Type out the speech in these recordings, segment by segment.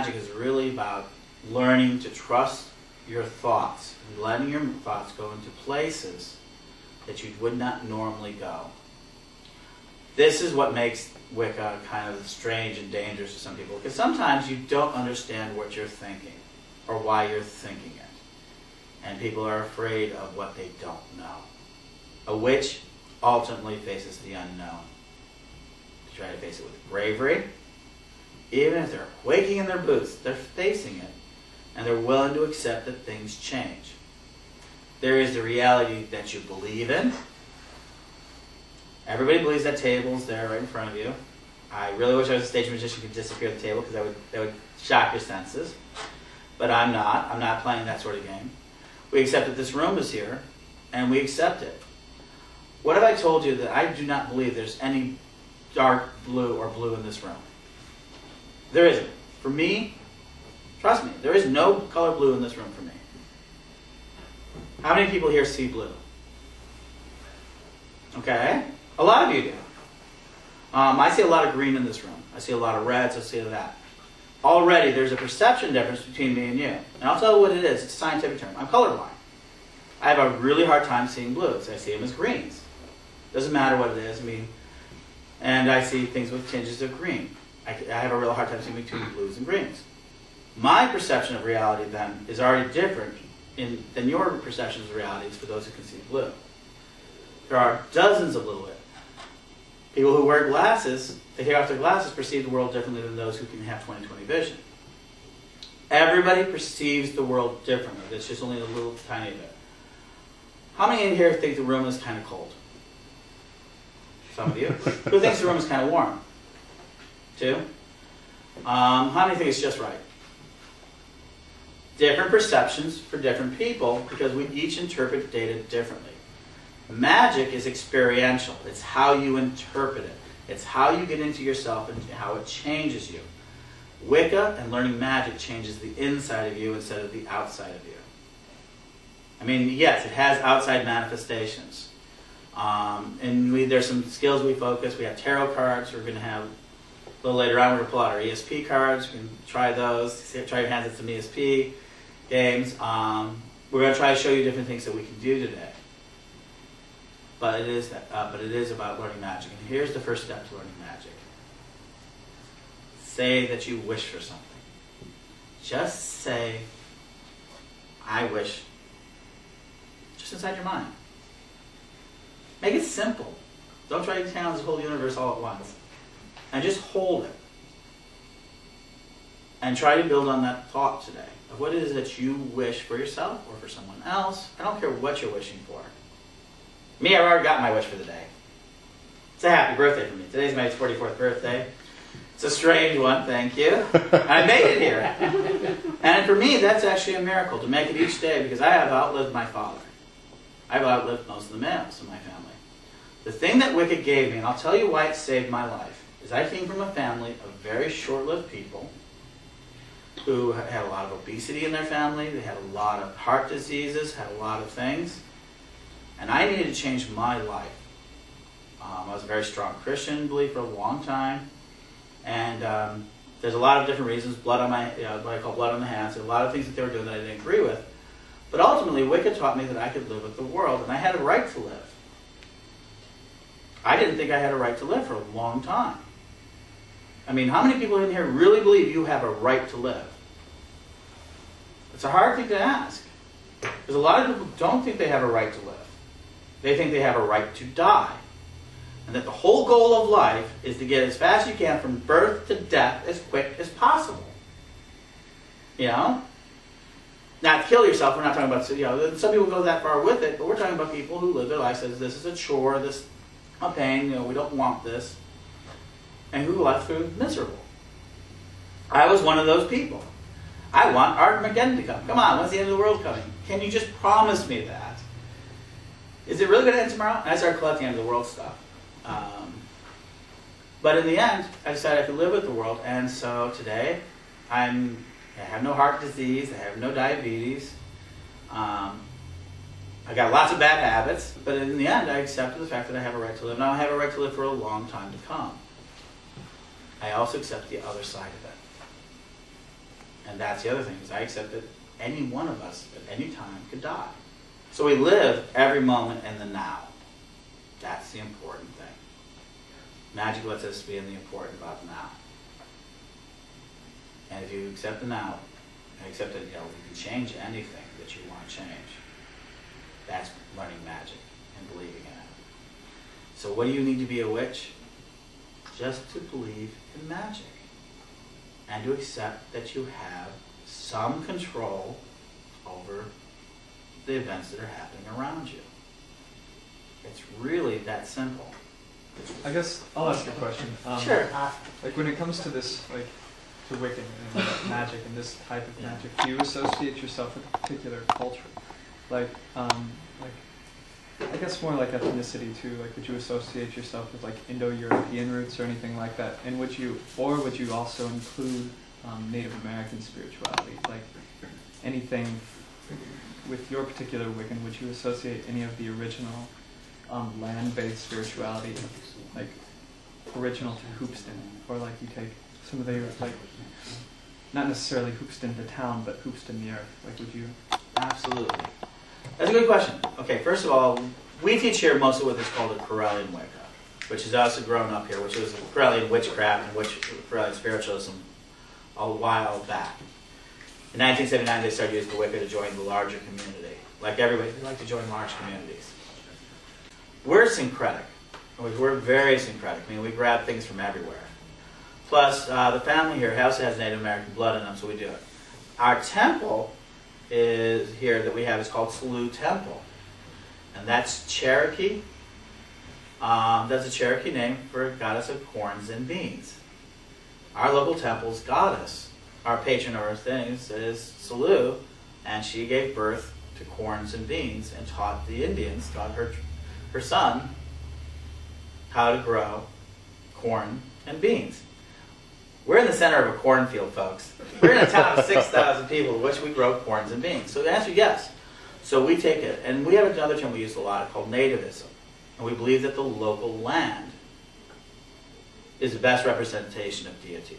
magic is really about learning to trust your thoughts and letting your thoughts go into places that you would not normally go. This is what makes Wicca kind of strange and dangerous to some people, because sometimes you don't understand what you're thinking or why you're thinking it. And people are afraid of what they don't know. A witch ultimately faces the unknown. They try to face it with bravery. Even if they're quaking in their boots, they're facing it. And they're willing to accept that things change. There is the reality that you believe in. Everybody believes that table's there right in front of you. I really wish I was a stage magician who could disappear the table, because that would shock your senses. But I'm not. I'm not playing that sort of game. We accept that this room is here, and we accept it. What have I told you that I do not believe there's any dark blue or blue in this room? There isn't. For me, trust me, there is no color blue in this room for me. How many people here see blue? Okay. A lot of you do. I see a lot of green in this room. I see a lot of reds. I see that. Already, there's a perception difference between me and you. And I'll tell you what it is. It's a scientific term. I'm colorblind. I have a really hard time seeing blues. I see them as greens. Doesn't matter what it is. And I see things with tinges of green. I have a real hard time seeing between blues and greens. My perception of reality, then, is already different than your perceptions of reality is for those who can see blue. There are dozens of little people who wear glasses, they take off their glasses, perceive the world differently than those who can have 20/20 vision. Everybody perceives the world differently. It's just only a little tiny bit. How many in here think the room is kind of cold? Some of you. Who thinks the room is kind of warm? 2? How many think it's just right? Different perceptions for different people, because we each interpret data differently. Magic is experiential. It's how you interpret it. It's how you get into yourself and how it changes you. Wicca and learning magic changes the inside of you instead of the outside of you. I mean, yes, it has outside manifestations. There's some skills we focus. We have tarot cards. We're going to have, a little later on, we're going to pull out our ESP cards. We can try those. Try your hands at some ESP games. We're going to try to show you different things that we can do today. But it is about learning magic. And here's the first step to learning magic. Say that you wish for something. Just say, I wish. Just inside your mind. Make it simple. Don't try to challenge the whole universe all at once. And just hold it. And try to build on that thought today of what it is that you wish for yourself or for someone else. I don't care what you're wishing for. Me, I've already got my wish for the day. It's a happy birthday for me. Today's my 44th birthday. It's a strange one, thank you. I made it here. And for me, that's actually a miracle, to make it each day, because I have outlived my father. I've outlived most of the males in my family. The thing that Wicca gave me, and I'll tell you why it saved my life, is I came from a family of very short-lived people who had a lot of obesity in their family. They had a lot of heart diseases, had a lot of things. And I needed to change my life. I was a very strong Christian, believe, for a long time. And there's a lot of different reasons. Blood on my, what I call blood on the hands. There's a lot of things that they were doing that I didn't agree with. But ultimately, Wicca taught me that I could live with the world, and I had a right to live. I didn't think I had a right to live for a long time. I mean, how many people in here really believe you have a right to live? It's a hard thing to ask. Because a lot of people don't think they have a right to live. They think they have a right to die. And that the whole goal of life is to get as fast as you can from birth to death as quick as possible. You know? Not kill yourself. We're not talking about, some people go that far with it, but we're talking about people who live their life says this is a chore, this is a pain, we don't want this. And who left through miserable. I was one of those people. I want Armageddon to come. Come on, when's the end of the world coming? Can you just promise me that? Is it really going to end tomorrow? And I started collecting end of the world stuff. But in the end, I decided I could live with the world. And so today, I have no heart disease. I have no diabetes. I got lots of bad habits. But in the end, I accepted the fact that I have a right to live. Now I have a right to live for a long time to come. I also accept the other side of it. And that's the other thing, is I accept that any one of us at any time could die. So we live every moment in the now. That's the important thing. Magic lets us be in the important about the now. And if you accept the now, and accept that you can change anything that you want to change, that's learning magic and believing in it. So what do you need to be a witch? Just to believe in magic. And to accept that you have some control over the events that are happening around you. It's really that simple. I guess I'll ask you a question. Sure. Like when it comes to this, like to Wiccan and magic and this type of magic, do you associate yourself with a particular culture? Like I guess more like ethnicity too. Like, would you associate yourself with like Indo-European roots or anything like that? And would you also include Native American spirituality? Like anything with your particular Wiccan, would you associate any of the original land-based spirituality, like original to Hoopston, or like you take some of the like not necessarily Hoopston the town, but Hoopston the earth? Like, would you? Absolutely. That's a good question. Okay, first of all, we teach here mostly what is called a Correllian Wicca, which is us grown up here, which was Correllian witchcraft and Correllian spiritualism a while back. In 1979, they started using the Wicca to join the larger community. Like everybody, they like to join large communities. We're syncretic. We're very syncretic. I mean, we grab things from everywhere. Plus, the family here also has Native American blood in them, so we do it. Our temple is here that we have is called Salu Temple, and that's Cherokee. That's a Cherokee name for a goddess of corns and beans. Our local temple's goddess, our patron of our things, is Salu, and she gave birth to corns and beans and taught the Indians, taught her son, how to grow corn and beans. We're in the center of a cornfield, folks. We're in a town of 6,000 people, in which we grow corns and beans. So the answer is yes. So we take it, and we have another term we use a lot called nativism. And we believe that the local land is the best representation of deity.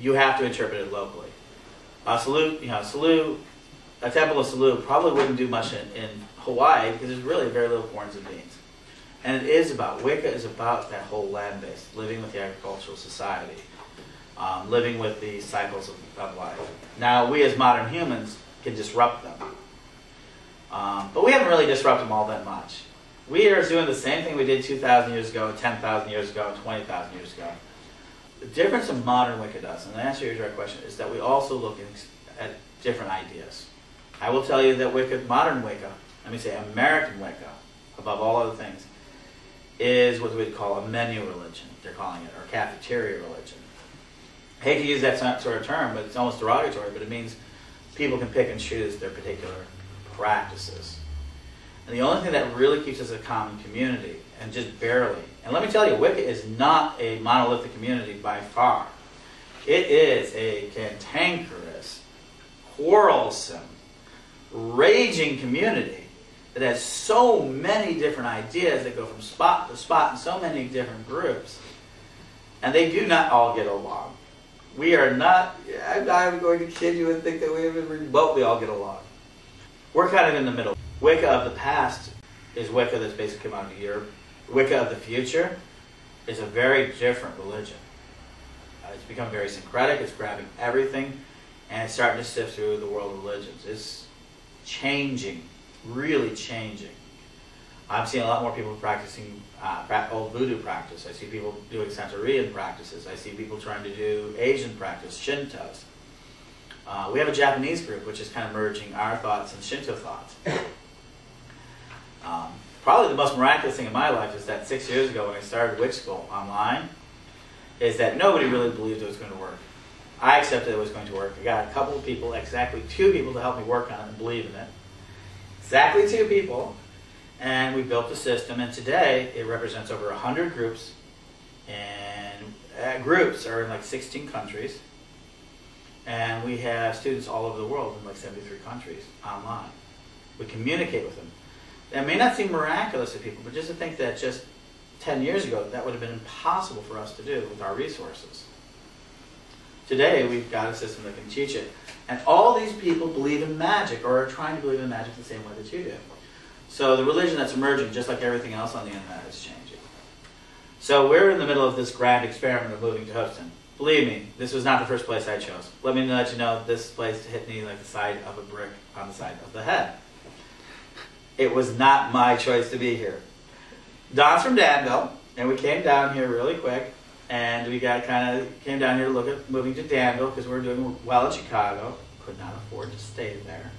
You have to interpret it locally. Salu, a temple of Salu probably wouldn't do much in Hawaii because there's really very little corns and beans. And it is about, Wicca is about that whole land base, living with the agricultural society, living with the cycles of life. Now, we as modern humans can disrupt them. But we haven't really disrupted them all that much. We are doing the same thing we did 2,000 years ago, 10,000 years ago, 20,000 years ago. The difference in modern Wicca does, and the answer to your direct question, is that we also look at different ideas. I will tell you that modern Wicca, let me say American Wicca, above all other things, is what we'd call a menu religion, they're calling it, or cafeteria religion. I hate to use that sort of term, but it's almost derogatory, but it means people can pick and choose their particular practices. And the only thing that really keeps us a common community, and just barely, and let me tell you, Wicca is not a monolithic community by far. It is a cantankerous, quarrelsome, raging community that has so many different ideas that go from spot to spot in so many different groups. And they do not all get along. We are not, I'm going to kid you and think that we even remotely all get along. We're kind of in the middle. Wicca of the past is Wicca that's basically come out of Europe. Wicca of the future is a very different religion. It's become very syncretic, it's grabbing everything, and it's starting to sift through the world of religions. It's changing. Really changing. I'm seeing a lot more people practicing old voodoo practice. I see people doing Santeurian practices. I see people trying to do Asian practice, Shintos. We have a Japanese group which is kind of merging our thoughts and Shinto thoughts. Probably the most miraculous thing in my life is that 6 years ago when I started Witchschool online, is that nobody really believed it was going to work. I accepted it was going to work. I got a couple of people, exactly 2 people to help me work on it and believe in it. Exactly 2 people, and we built the system, and today it represents over 100 groups, and groups are in like 16 countries, and we have students all over the world in like 73 countries online. We communicate with them. That may not seem miraculous to people, but just to think that just 10 years ago that would have been impossible for us to do with our resources. today we've got a system that can teach it. And all these people believe in magic, or are trying to believe in magic the same way that you do. So the religion that's emerging, just like everything else on the internet, is changing. So we're in the middle of this grand experiment of moving to Houston. Believe me, this was not the first place I chose. Let me let you know, this place hit me like the side of a brick on the side of the head. It was not my choice to be here. Don's from Danville, and we came down here really quick, and we came down here to look at moving to Danville because we were doing well in Chicago. Could not afford to stay there.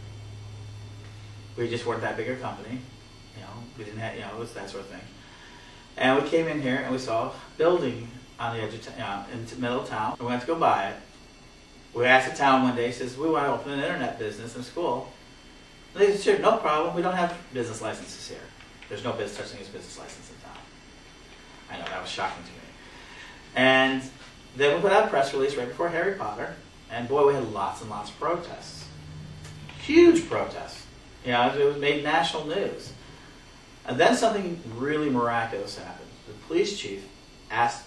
We just weren't that big a company, we didn't have, it was that sort of thing. And we came in here and we saw a building on the edge of town, in the middle of town. We went to go buy it. We asked the town one day, says, we want to open an internet business in school. And they said, sure, no problem, we don't have business licenses here. There's no such thing as business license in town. I know, that was shocking to me. And then we put out a press release right before Harry Potter, and boy, we had lots and lots of protests. Huge protests. It made national news. And then something really miraculous happened. The police chief asked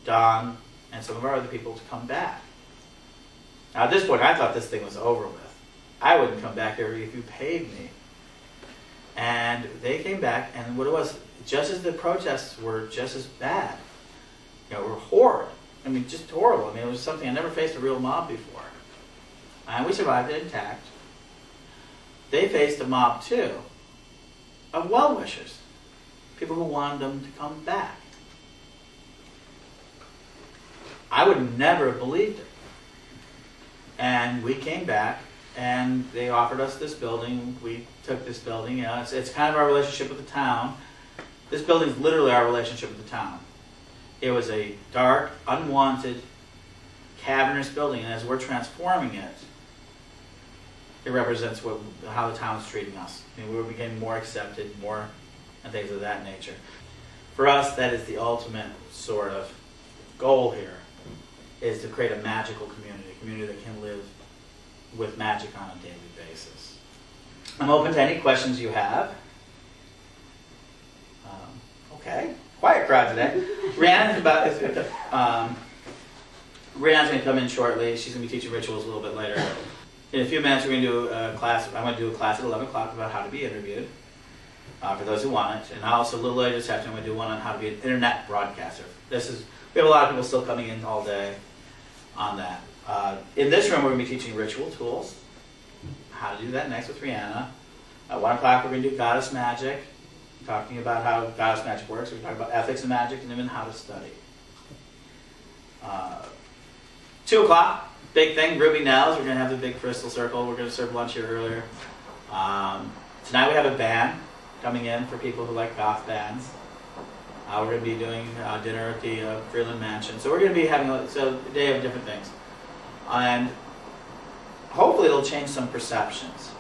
Don and some of our other people to come back. Now at this point, I thought this thing was over with. I wouldn't come back here if you paid me. And they came back, and what it was, just as the protests were just as bad, were horrid. I mean, just horrible. I mean, it was something I never faced a real mob before. And we survived it intact. They faced a mob too, of well-wishers, people who wanted them to come back. I would never have believed it. And we came back, and they offered us this building. We took this building. It's kind of our relationship with the town. This building is literally our relationship with the town. It was a dark, unwanted, cavernous building, and as we're transforming it, it represents how the town's treating us. I mean, we were becoming more accepted, and things of that nature. For us, that is the ultimate sort of goal here, is to create a magical community, a community that can live with magic on a daily basis. I'm open to any questions you have. Okay, quiet crowd today. Rhiannon's going to come in shortly. She's going to be teaching rituals a little bit later. In a few minutes, we're going to do a class. I'm going to do a class at 11 o'clock about how to be interviewed, for those who want it. And also, a little later this afternoon, I'm going to do one on how to be an internet broadcaster. We have a lot of people still coming in all day on that. In this room, we're going to be teaching ritual tools, how to do that next with Rhianna. At 1 o'clock, we're going to do goddess magic, talking about how goddess magic works. We're going to talk about ethics of magic and even how to study. 2 o'clock, big thing, Ruby Nels. We're going to have the big crystal circle. We're going to serve lunch here earlier. Tonight we have a band coming in for people who like goth bands. We're going to be doing dinner at the Freeland Mansion. So we're going to be having a day of different things. And hopefully it'll change some perceptions.